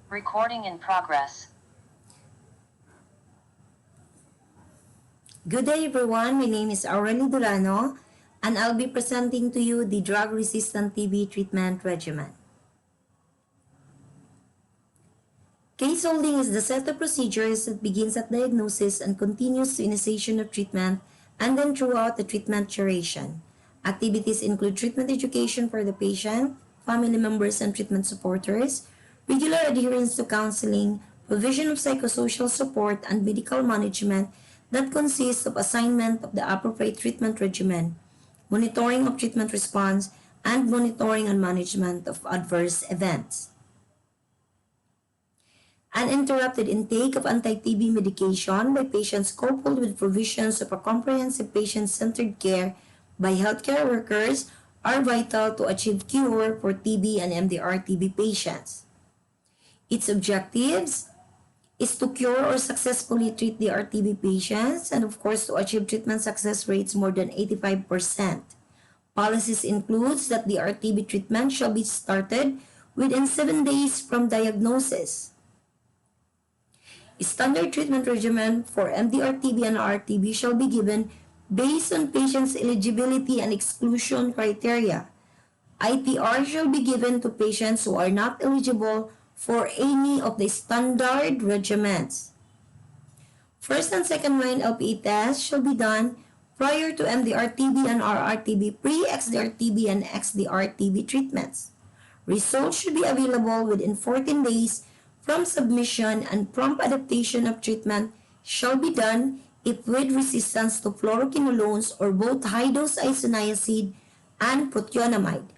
Recording in progress. Good day everyone, my name is Aureli Durano and I'll be presenting to you the drug-resistant TB treatment regimen. Case holding is the set of procedures that begins at diagnosis and continues to initiation of treatment and then throughout the treatment duration. Activities include treatment education for the patient, family members and treatment supporters, regular adherence to counseling, provision of psychosocial support and medical management that consists of assignment of the appropriate treatment regimen, monitoring of treatment response, and monitoring and management of adverse events. Uninterrupted intake of anti-TB medication by patients coupled with provisions of a comprehensive patient-centered care by healthcare workers are vital to achieve cure for TB and MDRTB patients. Its objectives is to cure or successfully treat the RTB patients and of course to achieve treatment success rates more than 85%. Policies includes that the RTB treatment shall be started within 7 days from diagnosis. Standard treatment regimen for MDRTB and RTB shall be given based on patient's eligibility and exclusion criteria. ITR shall be given to patients who are not eligible for any of the standard regimens. First and second line LPA tests shall be done prior to MDRTB and RRTB pre-XDRTB and XDRTB treatments. Results should be available within 14 days from submission and prompt adaptation of treatment shall be done if with resistance to fluoroquinolones or both high-dose isoniazid and prothionamide.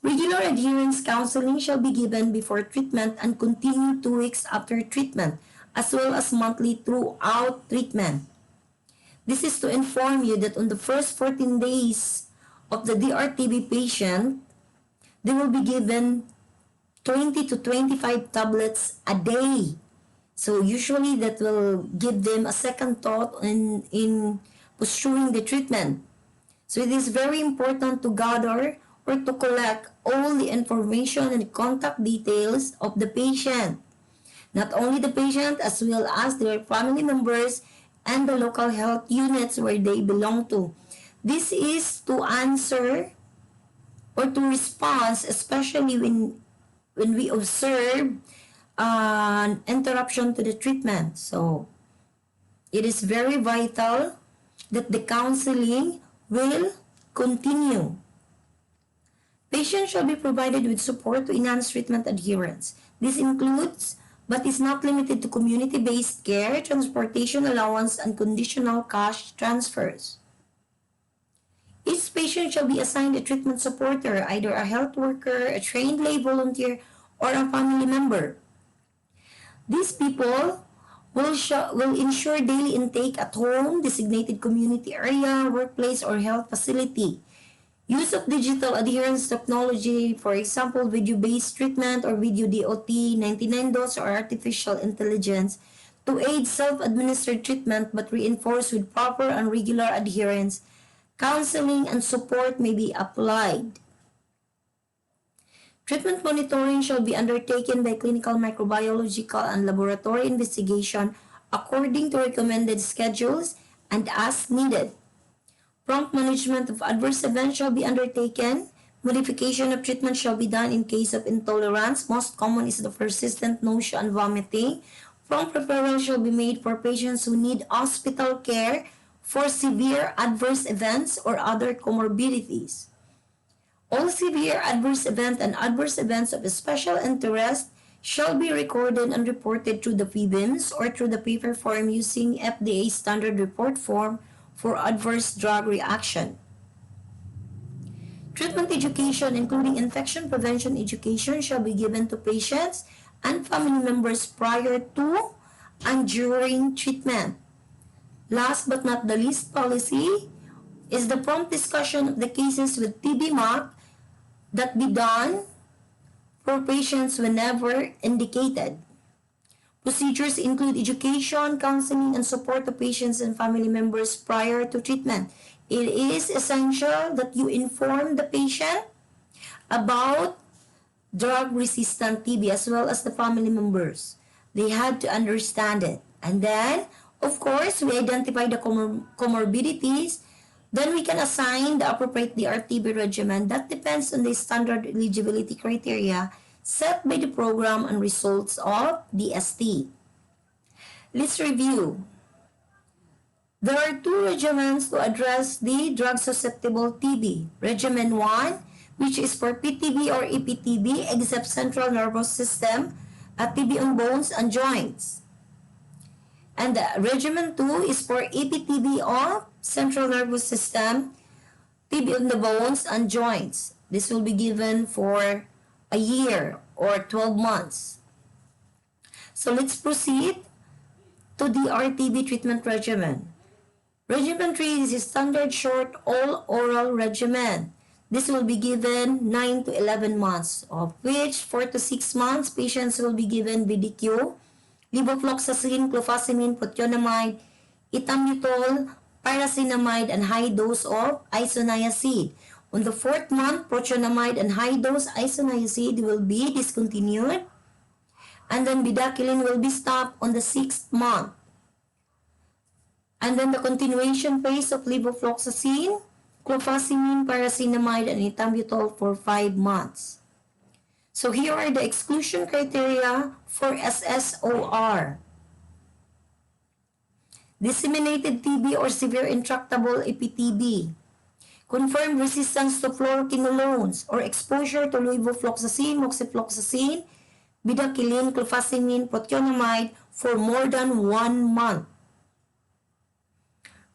Regular adherence counseling shall be given before treatment and continue 2 weeks after treatment, as well as monthly throughout treatment. This is to inform you that on the first 14 days of the DRTB patient, they will be given 20 to 25 tablets a day. So usually that will give them a second thought in pursuing the treatment. So it is very important to gather or to collect all the information and contact details of the patient. Not only the patient as well as their family members and the local health units where they belong to. This is to answer or to respond, especially when we observe an interruption to the treatment. So it is very vital that the counseling will continue. Patients shall be provided with support to enhance treatment adherence. This includes, but is not limited to, community-based care, transportation allowance, and conditional cash transfers. Each patient shall be assigned a treatment supporter, either a health worker, a trained lay volunteer, or a family member. These people will ensure daily intake at home, designated community area, workplace, or health facility. Use of digital adherence technology, for example, video-based treatment or video DOT, 99 dose or artificial intelligence, to aid self-administered treatment but reinforced with proper and regular adherence. Counseling and support may be applied. Treatment monitoring shall be undertaken by clinical microbiological and laboratory investigation according to recommended schedules and as needed. Prompt management of adverse events shall be undertaken. Modification of treatment shall be done in case of intolerance. Most common is the persistent nausea and vomiting. Prompt referral shall be made for patients who need hospital care for severe adverse events or other comorbidities. All severe adverse events and adverse events of special interest shall be recorded and reported through the PBIMS or through the paper form using FDA standard report form for adverse drug reaction. Treatment education, including infection prevention education, shall be given to patients and family members prior to and during treatment. Last but not the least policy is the prompt discussion of the cases with TB MAC that be done for patients whenever indicated. Procedures include education, counseling, and support to patients and family members prior to treatment. It is essential that you inform the patient about drug-resistant TB as well as the family members. They had to understand it. And then, of course, we identify the comorbidities. Then we can assign the appropriate DRTB regimen that depends on the standard eligibility criteria set by the program and results of DST. Let's review. There are two regimens to address the drug-susceptible TB. Regimen 1, which is for PTB or EPTB, except central nervous system, TB on bones and joints. And regimen 2 is for EPTB of central nervous system, TB on the bones and joints. This will be given for a year or 12 months. So let's proceed to the RTB treatment regimen. Regimen 3 is a standard short all-oral regimen. This will be given 9 to 11 months, of which 4 to 6 months, patients will be given BDQ, levofloxacin, clofazimine, protonamide, ethambutol, paracinamide, and high dose of isoniazid. On the 4th month, protonamide and high dose isoniazid will be discontinued, and then bedaquiline will be stopped on the 6th month. And then the continuation phase of levofloxacin, clofazimine, paracinamide, and ethambutol for 5 months. So here are the exclusion criteria for SSOR. Disseminated TB or severe intractable EPTB. Confirmed resistance to fluoroquinolones or exposure to levofloxacin, moxifloxacin, bedaquiline, clofazimine, protonamide for more than 1 month.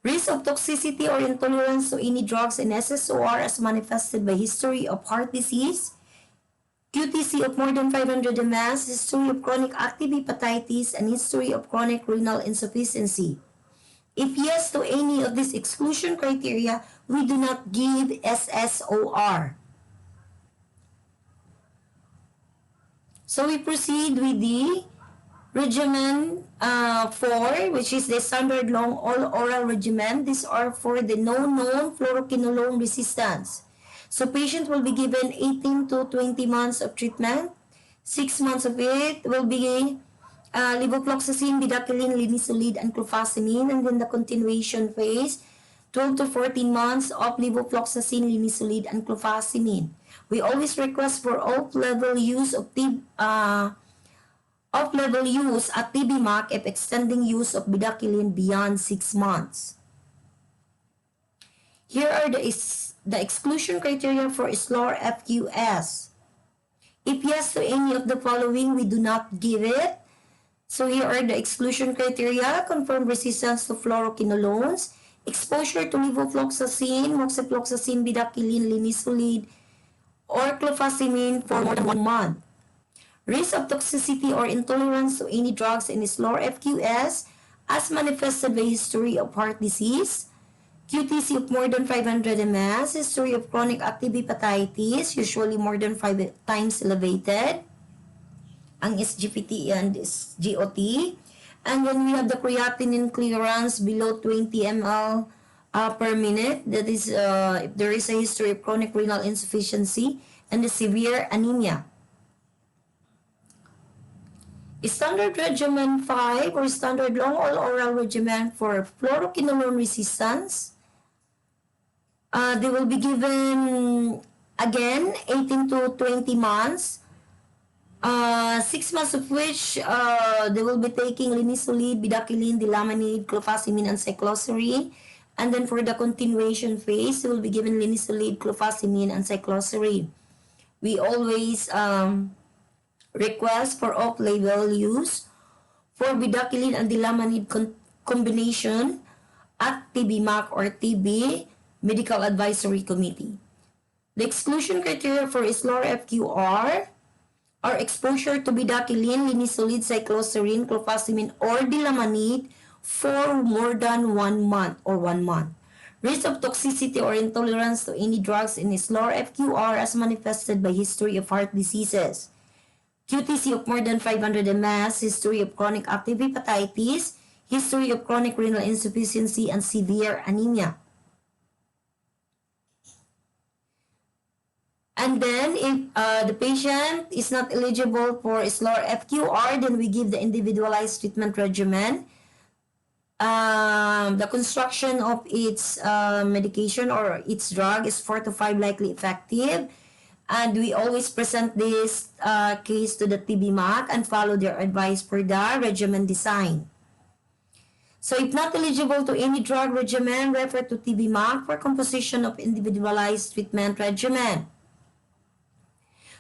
Risk of toxicity or intolerance to any drugs in SSOR as manifested by history of heart disease, QTc of more than 500 ml, history of chronic active hepatitis, and history of chronic renal insufficiency. If yes to any of these exclusion criteria, we do not give SSOR. So we proceed with the regimen 4, which is the standard long all-oral regimen. These are for the known fluoroquinolone resistance. So patient will be given 18 to 20 months of treatment. 6 months of it will be levofloxacin, bedaquiline, linezolid, and clofazimine. And then the continuation phase, 12 to 14 months of levofloxacin, linezolid, and clofazimine. We always request for off-label use of off-label use at TB-MAC if extending use of bedaquiline beyond 6 months. Here are the exclusion criteria for SLOR FQS. If yes to any of the following, we do not give it. So here are the exclusion criteria: confirmed resistance to fluoroquinolones, exposure to levofloxacin, moxifloxacin, bedaquiline, linezolid, or clofazimine for more than 1 month. Risk of toxicity or intolerance to any drugs in SLOR FQS as manifested by history of heart disease, QTc of more than 500 ml, history of chronic active hepatitis, usually more than 5 times elevated, ang SGPT and GOT, and then we have the creatinine clearance below 20 ml per minute. That is if there is a history of chronic renal insufficiency and the severe anemia. Standard regimen 5 or standard long all-oral regimen for fluoroquinolone resistance. They will be given again 18 to 20 months. 6 months of which they will be taking linezolid, bedaquiline, dilamanid, clofazimine, and cycloserine. And then for the continuation phase, they will be given linezolid, clofazimine, and cycloserine. We always request for off-label use for bedaquiline and dilamanid combination at TB-MAC or TB Medical Advisory Committee. The exclusion criteria for SLOR FQR are exposure to bedaquiline, linezolid, cycloserine, clofazimine, or dilamanid for more than 1 month or 1 month. Risk of toxicity or intolerance to any drugs in SLOR FQR as manifested by history of heart diseases, QTc of more than 500 ml, history of chronic active hepatitis, history of chronic renal insufficiency, and severe anemia. And then if the patient is not eligible for SLOR FQR, then we give the individualized treatment regimen. The construction of its medication or its drug is 4 to 5 likely effective. And we always present this case to the TB-MAC and follow their advice for the regimen design. So if not eligible to any drug regimen, refer to TB-MAC for composition of individualized treatment regimen.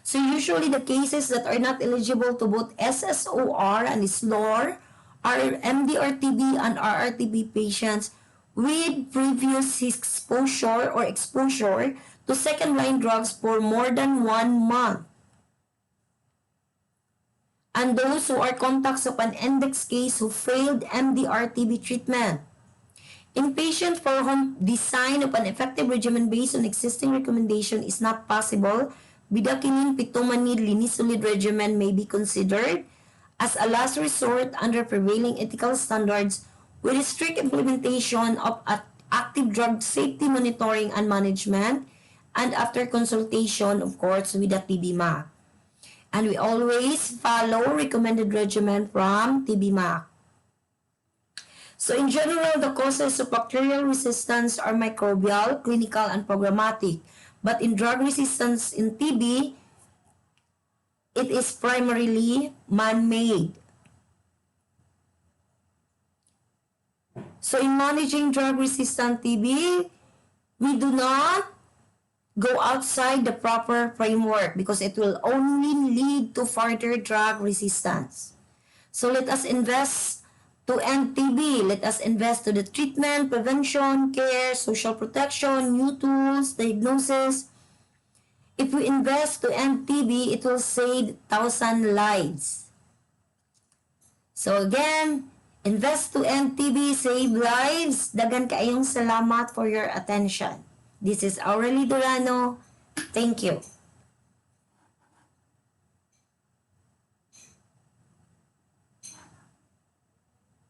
So usually the cases that are not eligible to both SSOR and SLOR are MDRTB and RRTB patients with previous exposure to second-line drugs for more than 1 month. And those who are contacts of an index case who failed MDRTB treatment. In patients for whom design of an effective regimen based on existing recommendation is not possible, Bidaquinine Pitomanid Linezolid regimen may be considered as a last resort under prevailing ethical standards with strict implementation of active drug safety monitoring and management, and after consultation, of course, with the TB-MAC. And we always follow recommended regimen from TB-MAC. So in general, the causes of bacterial resistance are microbial, clinical, and programmatic. But in drug resistance in TB, it is primarily man-made. So in managing drug-resistant TB, we do not go outside the proper framework because it will only lead to further drug resistance. So let us invest to end TB. Let us invest to the treatment, prevention, care, social protection, new tools, diagnosis. If we invest to end TB, it will save 1,000 lives. So again, invest to end TB, save lives. Dagan kaayong salamat for your attention. This is Aureli Durano. Thank you.